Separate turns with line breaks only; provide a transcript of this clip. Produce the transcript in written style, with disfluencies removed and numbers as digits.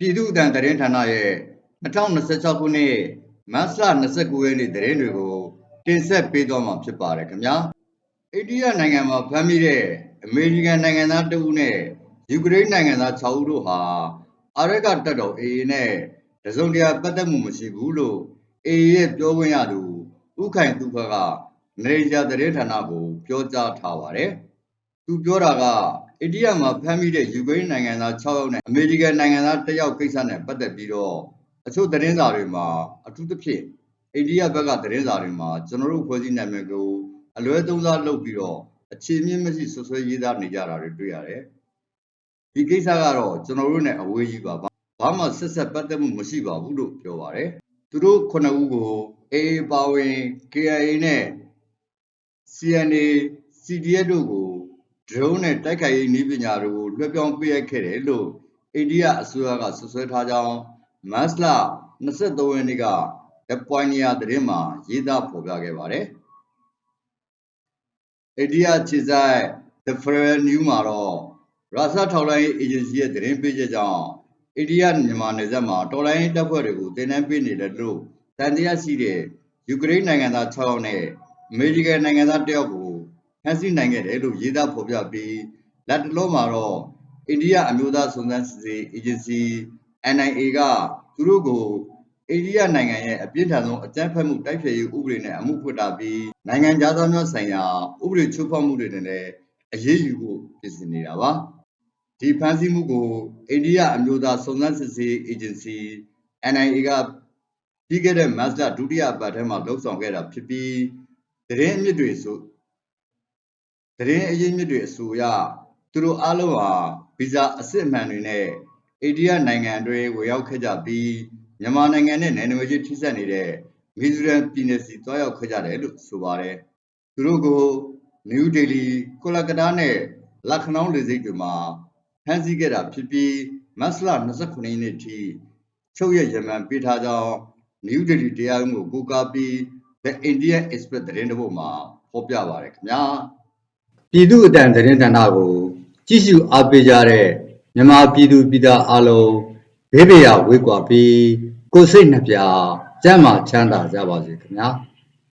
ပြည်သူ့အသံသတင်းဌာနရဲ့2026ခုနှစ်မတ်လ29ရက်နေ့သတင်းတွေကိုတင်ဆက်ပေးသွားမှာဖြစ်ပါတယ်ခင်ဗျာအိန္ဒိယနိုင်ငံမှာဖမ်းမိတဲ့အမေရိကန်နိုင်ငံသားတဦးနဲ့ယူကရိန်းနိုင်ငံသား6ဦးတို့ဟာအာရကတပ်တော် AA နဲ့တစုံတရာပတ်သက်မှုမရှိဘူးလို့ AA ရဲ့ပြောခွင့်ရသူဦးခိုင်သူခကနေဂျာသတင်းဌာနကိုပြောကြားထားပါတယ်သူပြောတာကအိန္ဒိယမှာဖမ်းမိတဲ့ယူကရိန်းနိုင်ငံသား6ယောက်နဲ့အမေရိကန်နိုင်ငံသား1ယောက်ကိစ္စနဲ့ပတ်သက်ပြီးတော့အချို့သတင်းစာတွေမှာအထူးသဖြင့်အိန္ဒိယဘက်ကသတင်းစာတွေမှာကျွန်တော်တို့ဖွဲ့စည်းနာမည်ကိုအလွဲသုံးစားလုပ်ပြီးတော့အခြေမြင့်မရှိဆွဆွဲရေးသားနေကြတာတွေတွေ့ရတယ်ဒီကိစ္စကတော့ကျွန်တော်တို့နဲ့အဝေးကြီးပါဘာမှဆက်ဆက်ပတ်သက်မှုမရှိပါဘူးလို့ပြောပါတယ်သူတို့9ဦးကို AA ပါဝင် KIA နဲ့ CNA CDF တို့ကိုdrone နဲ့တိုက်ခိုက်ရေးနည်းပညာတွေကိုလွှဲပြောင်းပေးအပ်ခဲ့တယ်လို့အိန္ဒိယအစိုးရကဆွဆွဲထားကြောင်းမတ်လ23ရက်နေ့က The Pioneer သတင်းမှာရေးသားဖော်ပြခဲ့ပါတယ်အိန္ဒိယခြေဆိုင် The Federal News မှာတော့ရုရှားထောက်လှမ်းရေးအေဂျင်စီရဲ့သတင်းပေးချက်ကြောင့်အိန္ဒိယမြန်မာနယ်စပ်မှာတော်လှန်ရေးတပ်ဖွဲ့တွေကိုတင်နန်းပေးနေတယ်လို့တန်တရားရှိတဲ့ယူကရိန်းနိုင်ငံသား6ယောက်နဲ့အမေရိကန်နိုင်ငံသား1ယောက်ကိုဖမ်းဆီးနိုင်ခဲ့တယ်လို့ရေးသားဖော်ပြပြီးလက်တလုံးမှာတော့အိန္ဒိယအမျိုးသားစုံစမ်းစစ်ဆေးအေဂျင်စီ NIA ကသူတို့ကိုအိန္ဒိယနိုင်ငံရဲ့အပြင်းထန်ဆုံးအကြမ်းဖက်မှုတိုက်ဖျက်ရေးဥပဒေနဲ့အမှုဖွင့်ထားပြီးနိုင်ငံသားများဆိုင်ရာဥပဒေချိုးဖောက်မှုတွေနဲ့လည်းအရေးယူဖို့ပြင်ဆင်နေတာပါဒီဖမ်းဆီးမှုကိုအိန္ဒိယအမျိုးသားစုံစမ်းစစ်ဆေးအေဂျင်စီ NIA ကပြီးခဲ့တဲ့မတ်လဒုတိယအပတ်ထဲမှာလှုပ်ဆောင်ခဲ့တာဖြစ်ပြီးသတင်းအရင်းမြစ်တွေအဆိုအရသူတို့အားလုံးဟာဗီဇာအစစ်အမှန်တွေနဲ့အိန္ဒိယနိုင်ငံအတွင်းဝင်ရောက်ခဲ့ကြပြီးမြန်မာနိုင်ငံနဲ့နယ်နိမိတ်ချင်းထိစပ်နေတဲ့မီဇိုရမ်ပြည်နယ်စီတွားရောက်ခဲ့ကြတယ်လို့ဆိုပါတယ်သူတို့ကိုနယူးဒေလီကိုလကတာနဲ့လက်ခနောင်းလေဆိပ်တွေမှာဖမ်းဆီးခဲ့တာဖြစ်ပြီးမတ်လ29ရက်နေ့ထိချုပ်ရရမန်ပေးထားကြောင်းနယူးဒေလီတရားရုံးကိုကိုးကားပြီး The Indian Express သတင်းတစ်ပုဒ်မှာဖော်ပြပါတယ်ခင်ဗျာပြည်သူ့အသံသတင်းဌာနကိုကြည့်ရှုအားပေးကြတဲ့မြန်မာပြည်သူပြည်သားအားလုံးဘေးပရာဝေးကွာပြီးကိုယ်စိတ်နှပြကျန်းမာချမ်းသာကြပါစေခင်ဗျာ